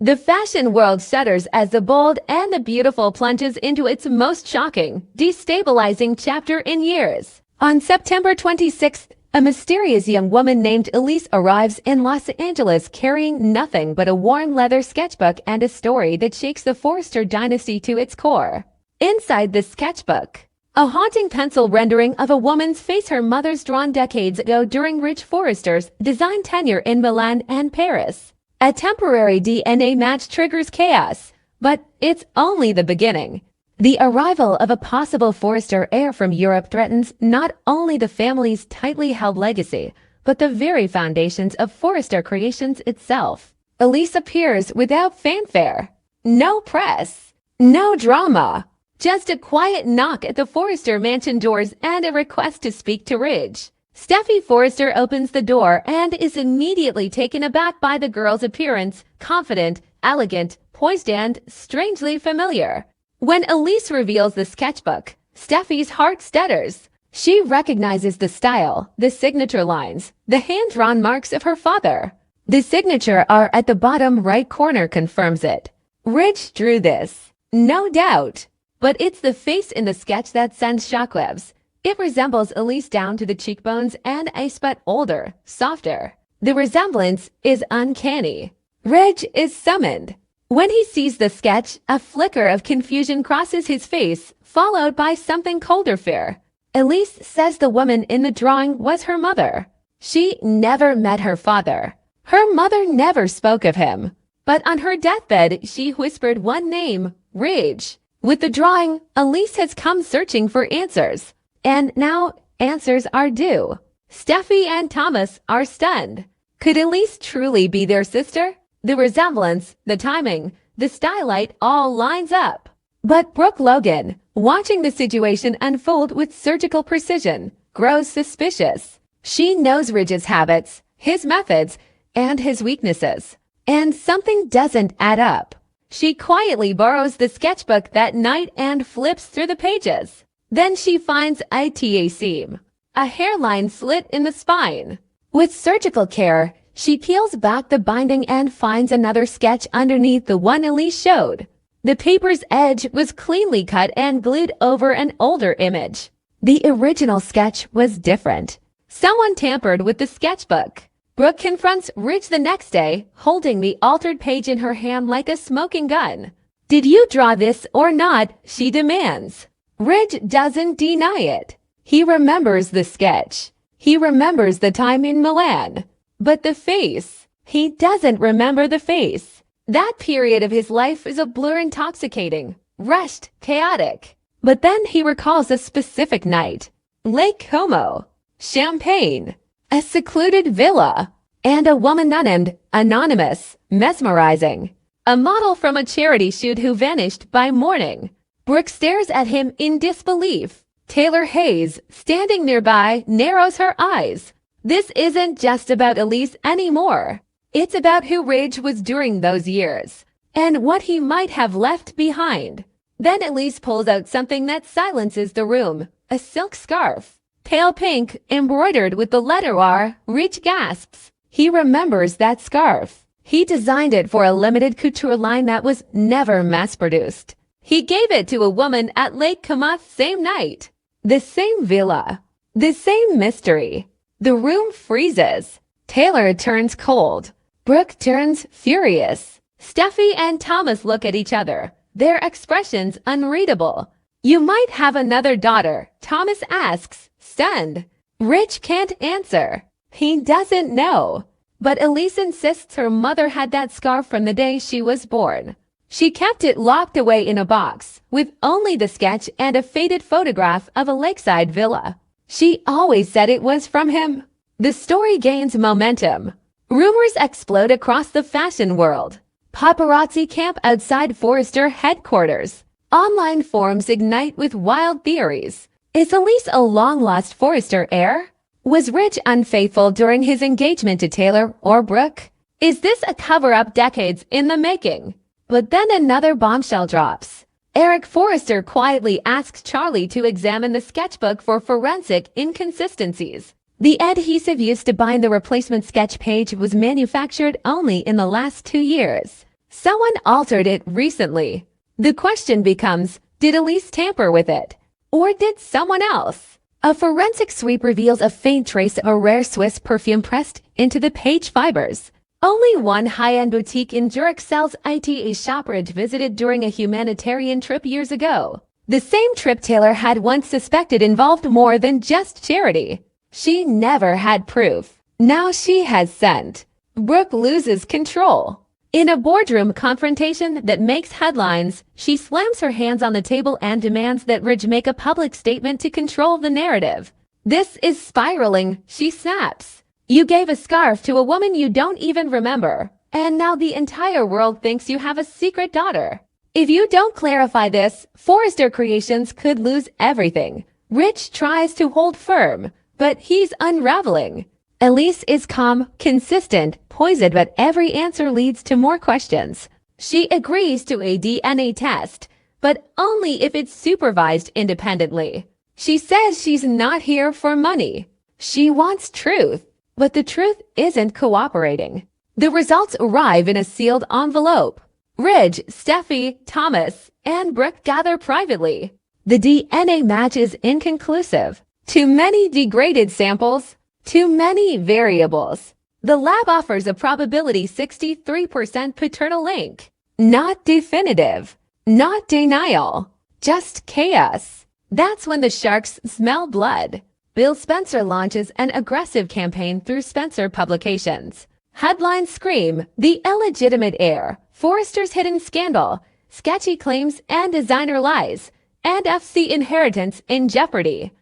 The fashion world shudders as the bold and the beautiful plunges into its most shocking, destabilizing chapter in years. On September 26th, a mysterious young woman named Elise arrives in Los Angeles carrying nothing but a worn leather sketchbook and a story that shakes the Forrester dynasty to its core. Inside the sketchbook, a haunting pencil rendering of a woman's face her mother's drawn decades ago during Rich Forrester's design tenure in Milan and Paris. A temporary DNA match triggers chaos, but it's only the beginning. The arrival of a possible Forrester heir from Europe threatens not only the family's tightly held legacy, but the very foundations of Forrester Creations itself. Elise appears without fanfare. No press. No drama. Just a quiet knock at the Forrester mansion doors and a request to speak to Ridge. Steffi Forrester opens the door and is immediately taken aback by the girl's appearance, confident, elegant, poised and strangely familiar. When Elise reveals the sketchbook, Steffi's heart stutters. She recognizes the style, the signature lines, the hand-drawn marks of her father. The signature are at the bottom right corner confirms it. Ridge drew this, no doubt. But it's the face in the sketch that sends shockwaves. It resembles Elise down to the cheekbones and a spot older, softer. The resemblance is uncanny. Ridge is summoned. When he sees the sketch, a flicker of confusion crosses his face, followed by something colder fear. Elise says the woman in the drawing was her mother. She never met her father. Her mother never spoke of him. But on her deathbed, she whispered one name, Ridge. With the drawing, Elise has come searching for answers. And now, answers are due. Steffi and Thomas are stunned. Could Elise truly be their sister? The resemblance, the timing, the stylite all lines up. But Brooke Logan, watching the situation unfold with surgical precision, grows suspicious. She knows Ridge's habits, his methods, and his weaknesses. And something doesn't add up. She quietly borrows the sketchbook that night and flips through the pages. Then she finds a TA seam, a hairline slit in the spine. With surgical care, she peels back the binding and finds another sketch underneath the one Elise showed. The paper's edge was cleanly cut and glued over an older image. The original sketch was different. Someone tampered with the sketchbook. Brooke confronts Ridge the next day, holding the altered page in her hand like a smoking gun. "Did you draw this or not?" she demands. Ridge doesn't deny it. He remembers the sketch. He remembers the time in Milan. But the face, he doesn't remember the face. That period of his life is a blur, intoxicating, rushed, chaotic. But then he recalls a specific night. Lake Como, champagne, a secluded villa, and a woman unnamed, anonymous, mesmerizing. A model from a charity shoot who vanished by morning. Brooke stares at him in disbelief. Taylor Hayes, standing nearby, narrows her eyes. This isn't just about Elise anymore. It's about who Ridge was during those years, and what he might have left behind. Then Elise pulls out something that silences the room, a silk scarf. Pale pink, embroidered with the letter R, Ridge gasps. He remembers that scarf. He designed it for a limited couture line that was never mass-produced. He gave it to a woman at Lake Como same night. The same villa. The same mystery. The room freezes. Taylor turns cold. Brooke turns furious. Steffi and Thomas look at each other, their expressions unreadable. "You might have another daughter," Thomas asks, stunned. Ridge can't answer. He doesn't know. But Elise insists her mother had that scarf from the day she was born. She kept it locked away in a box, with only the sketch and a faded photograph of a lakeside villa. She always said it was from him. The story gains momentum. Rumors explode across the fashion world. Paparazzi camp outside Forrester headquarters. Online forums ignite with wild theories. Is Elise a long-lost Forrester heir? Was Ridge unfaithful during his engagement to Taylor or Brooke? Is this a cover-up decades in the making? But then another bombshell drops. Eric Forrester quietly asks Charlie to examine the sketchbook for forensic inconsistencies. The adhesive used to bind the replacement sketch page was manufactured only in the last 2 years. Someone altered it recently. The question becomes, did Elise tamper with it? Or did someone else? A forensic sweep reveals a faint trace of a rare Swiss perfume pressed into the page fibers. Only one high-end boutique in Zurich sells it, a shop Ridge visited during a humanitarian trip years ago. The same trip Taylor had once suspected involved more than just charity. She never had proof. Now she has scent. Brooke loses control. In a boardroom confrontation that makes headlines, she slams her hands on the table and demands that Ridge make a public statement to control the narrative. This is spiraling, she snaps. You gave a scarf to a woman you don't even remember, and now the entire world thinks you have a secret daughter. If you don't clarify this, Forrester Creations could lose everything. Ridge tries to hold firm, but he's unraveling. Elise is calm, consistent, poised, but every answer leads to more questions. She agrees to a DNA test, but only if it's supervised independently. She says she's not here for money. She wants truth, but the truth isn't cooperating. The results arrive in a sealed envelope. Ridge, Steffi, Thomas, and Brooke gather privately. The DNA match is inconclusive. Too many degraded samples. Too many variables. The lab offers a probability 63% paternal link. Not definitive. Not denial. Just chaos. That's when the sharks smell blood. Bill Spencer launches an aggressive campaign through Spencer Publications. Headlines scream, the illegitimate heir, Forrester's hidden scandal, sketchy claims and designer lies, and FC inheritance in jeopardy.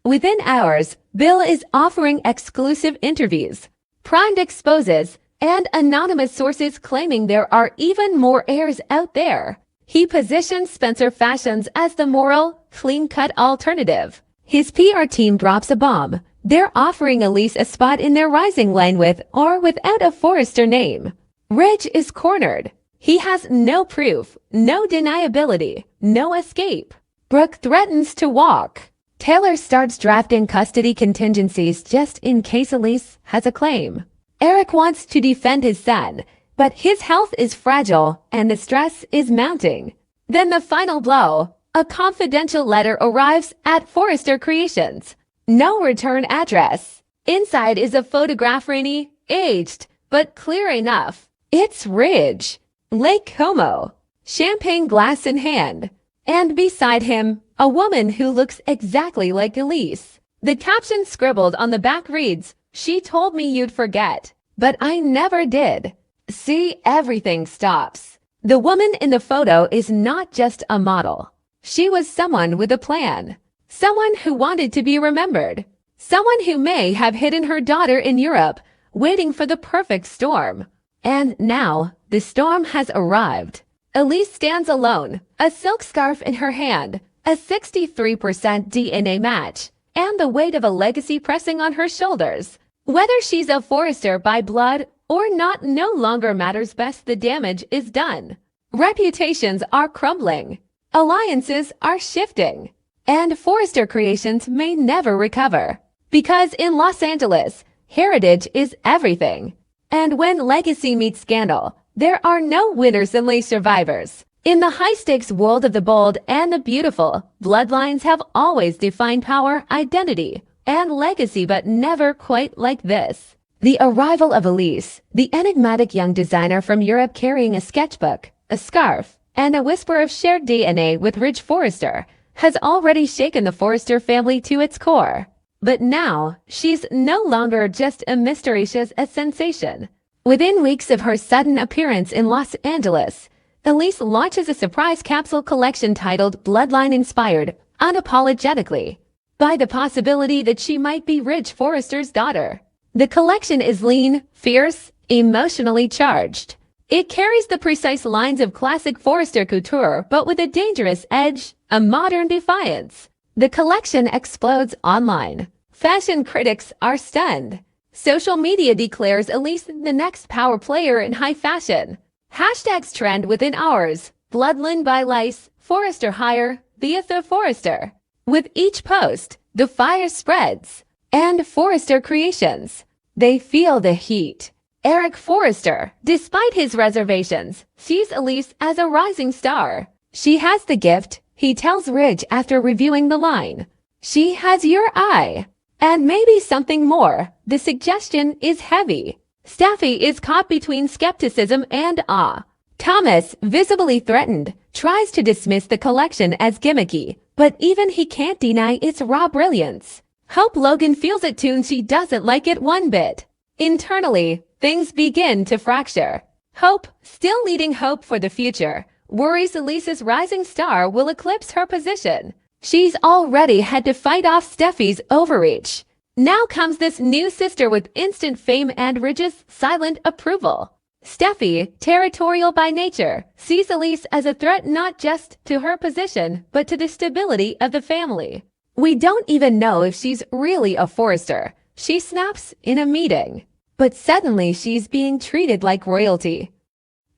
Within hours, Bill is offering exclusive interviews, primed exposes, and anonymous sources claiming there are even more heirs out there. He positions Spencer Fashions as the moral, clean-cut alternative. His PR team drops a bomb. They're offering Elise a spot in their rising line with or without a Forrester name. Ridge is cornered. He has no proof, no deniability, no escape. Brooke threatens to walk. Taylor starts drafting custody contingencies just in case Elise has a claim. Eric wants to defend his son, but his health is fragile and the stress is mounting. Then the final blow, a confidential letter arrives at Forrester Creations. No return address. Inside is a photograph, rainy, aged, but clear enough. It's Ridge, Lake Como, champagne glass in hand. And beside him, a woman who looks exactly like Elise. The caption scribbled on the back reads, "She told me you'd forget, but I never did." See, everything stops. The woman in the photo is not just a model. She was someone with a plan. Someone who wanted to be remembered. Someone who may have hidden her daughter in Europe, waiting for the perfect storm. And now, the storm has arrived. Elise stands alone, a silk scarf in her hand, a 63% DNA match, and the weight of a legacy pressing on her shoulders. Whether she's a Forrester by blood or not no longer matters. Best the damage is done. Reputations are crumbling. Alliances are shifting. And Forrester Creations may never recover. Because in Los Angeles, heritage is everything. And when legacy meets scandal, there are no winners only survivors. In the high-stakes world of the bold and the beautiful, bloodlines have always defined power, identity, and legacy, but never quite like this. The arrival of Elise, the enigmatic young designer from Europe carrying a sketchbook, a scarf, and a whisper of shared DNA with Ridge Forrester, has already shaken the Forrester family to its core. But now, she's no longer just a mystery, she's a sensation. Within weeks of her sudden appearance in Los Angeles, Elise launches a surprise capsule collection titled Bloodline Inspired, unapologetically, by the possibility that she might be Ridge Forrester's daughter. The collection is lean, fierce, emotionally charged. It carries the precise lines of classic Forrester couture, but with a dangerous edge, a modern defiance. The collection explodes online. Fashion critics are stunned. Social media declares Elise the next power player in high fashion. Hashtags trend within hours. Bloodline by Lice, Forrester hire, via the Forrester. With each post, the fire spreads. And Forrester Creations. They feel the heat. Eric Forrester, despite his reservations, sees Elise as a rising star. She has the gift, he tells Ridge after reviewing the line. She has your eye. And maybe something more. The suggestion is heavy. Steffi is caught between skepticism and awe. Thomas, visibly threatened, tries to dismiss the collection as gimmicky, but even he can't deny its raw brilliance. Hope Logan feels it too, and she doesn't like it one bit. Internally, things begin to fracture. Hope, still needing hope for the future, worries Elise's rising star will eclipse her position. She's already had to fight off Steffi's overreach. Now comes this new sister with instant fame and Ridge's silent approval. Steffi, territorial by nature, sees Elise as a threat not just to her position, but to the stability of the family. We don't even know if she's really a Forrester. She snaps in a meeting. But suddenly she's being treated like royalty.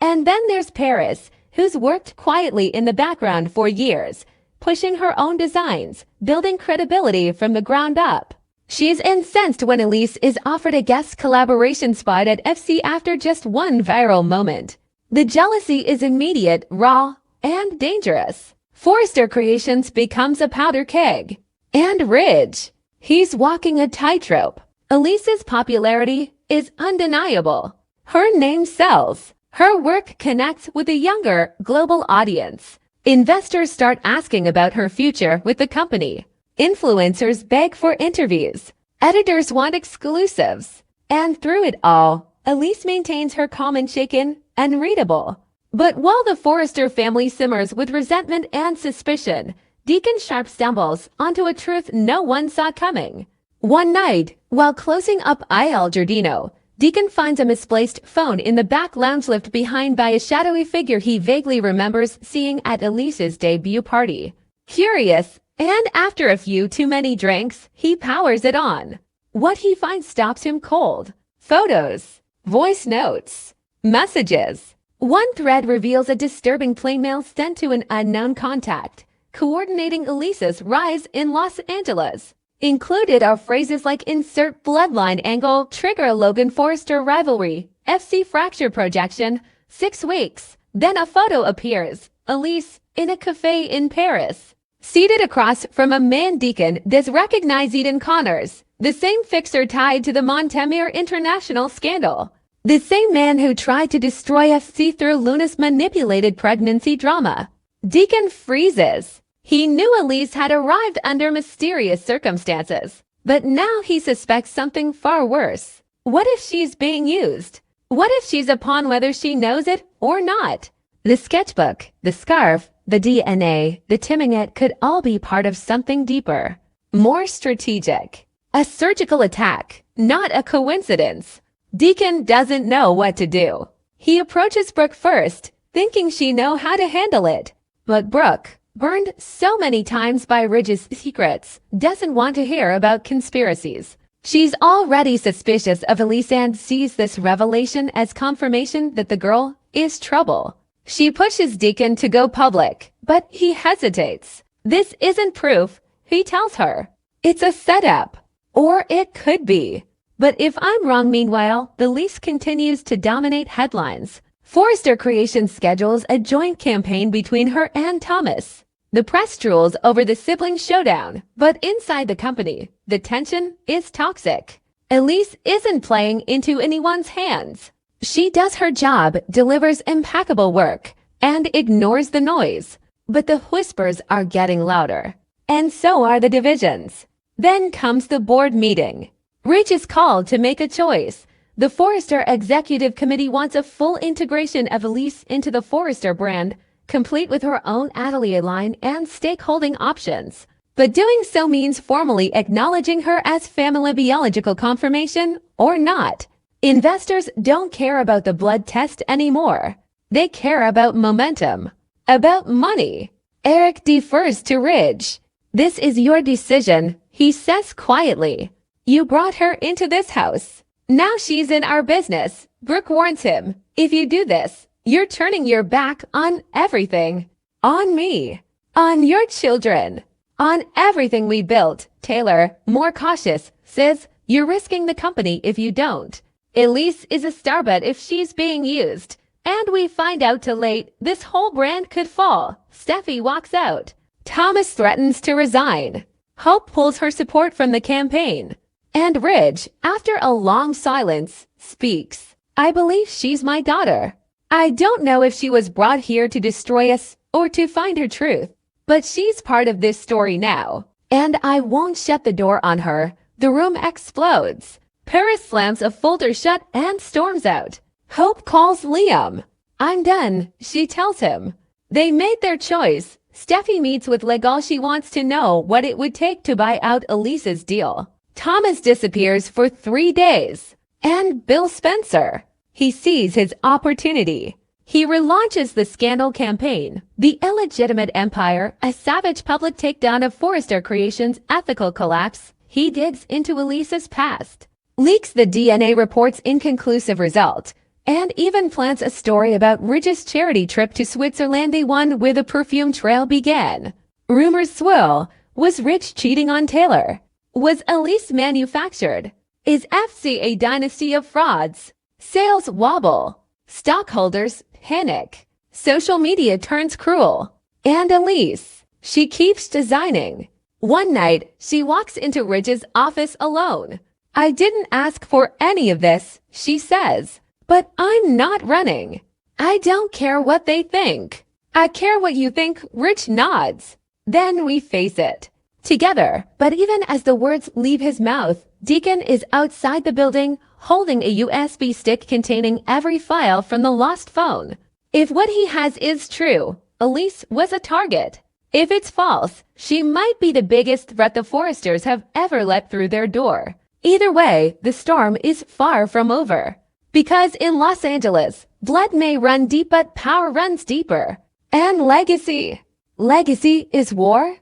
And then there's Paris, who's worked quietly in the background for years, pushing her own designs, building credibility from the ground up. She's incensed when Elise is offered a guest collaboration spot at FC after just one viral moment. The jealousy is immediate, raw, and dangerous. Forrester Creations becomes a powder keg. And Ridge. He's walking a tightrope. Elise's popularity is undeniable. Her name sells. Her work connects with a younger, global audience. Investors start asking about her future with the company. Influencers beg for interviews. Editors want exclusives. And through it all, Elise maintains her calm and shaken, unreadable. But while the Forrester family simmers with resentment and suspicion, Deacon Sharp stumbles onto a truth no one saw coming. One night, while closing up Il Giardino, Deacon finds a misplaced phone in the back lounge lift behind by a shadowy figure he vaguely remembers seeing at Elise's debut party. Curious, and after a few too many drinks, he powers it on. What he finds stops him cold. Photos, voice notes, messages. One thread reveals a disturbing plain sent to an unknown contact, coordinating Elise's rise in Los Angeles. Included are phrases like insert bloodline angle, trigger Logan Forrester rivalry, FC fracture projection, 6 weeks. Then a photo appears, Elise, in a cafe in Paris. Seated across from a man Deacon does recognize Eden Connors, the same fixer tied to the Montemir International scandal. The same man who tried to destroy FC through Luna's manipulated pregnancy drama. Deacon freezes. He knew Elise had arrived under mysterious circumstances, but now he suspects something far worse. What if she's being used? What if she's a pawn whether she knows it or not? The sketchbook, the scarf, the DNA, the Timminget could all be part of something deeper, more strategic. A surgical attack, not a coincidence. Deacon doesn't know what to do. He approaches Brooke first, thinking she knows how to handle it. But Brooke, burned so many times by Ridge's secrets, doesn't want to hear about conspiracies. She's already suspicious of Elise and sees this revelation as confirmation that the girl is trouble. She pushes Deacon to go public, but he hesitates. This isn't proof, he tells her. It's a setup. Or it could be. But if I'm wrong, meanwhile, the lease continues to dominate headlines. Forrester Creations schedules a joint campaign between her and Thomas. The press drools over the sibling showdown, but inside the company, the tension is toxic. Elise isn't playing into anyone's hands. She does her job, delivers impeccable work, and ignores the noise. But the whispers are getting louder. And so are the divisions. Then comes the board meeting. Ridge is called to make a choice. The Forrester Executive Committee wants a full integration of Elise into the Forrester brand, complete with her own atelier line and stakeholding options. But doing so means formally acknowledging her as family biological confirmation or not. Investors don't care about the blood test anymore. They care about momentum, about money. Eric defers to Ridge. This is your decision, he says quietly. You brought her into this house. Now she's in our business. Brooke warns him, if you do this, you're turning your back on everything. On me. On your children. On everything we built. Taylor, more cautious, says, you're risking the company if you don't. Elise is a star, but if she's being used, and we find out too late, this whole brand could fall. Steffi walks out. Thomas threatens to resign. Hope pulls her support from the campaign. And Ridge, after a long silence, speaks. I believe she's my daughter. I don't know if she was brought here to destroy us or to find her truth, but she's part of this story now. And I won't shut the door on her. The room explodes. Paris slams a folder shut and storms out. Hope calls Liam. I'm done, she tells him. They made their choice. Steffi meets with Legal. She wants to know what it would take to buy out Elise's deal. Thomas disappears for 3 days. And Bill Spencer. He sees his opportunity. He relaunches the scandal campaign, the illegitimate empire, a savage public takedown of Forrester Creations' ethical collapse. He digs into Elise's past, leaks the DNA report's inconclusive result, and even plants a story about Ridge's charity trip to Switzerland, the one where the perfume trail began. Rumors swirl. Was Ridge cheating on Taylor? Was Elise manufactured? Is FC a dynasty of frauds? Sales wobble. Stockholders panic. Social media turns cruel. And Elise, she keeps designing. One night, she walks into Ridge's office alone. I didn't ask for any of this, she says. But I'm not running. I don't care what they think. I care what you think. Ridge nods. Then we face it. Together, but even as the words leave his mouth, Deacon is outside the building, holding a USB stick containing every file from the lost phone. If what he has is true, Elise was a target. If it's false, she might be the biggest threat the Forresters have ever let through their door. Either way, the storm is far from over. Because in Los Angeles, blood may run deep, but power runs deeper. And legacy. Legacy is war?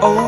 Oh.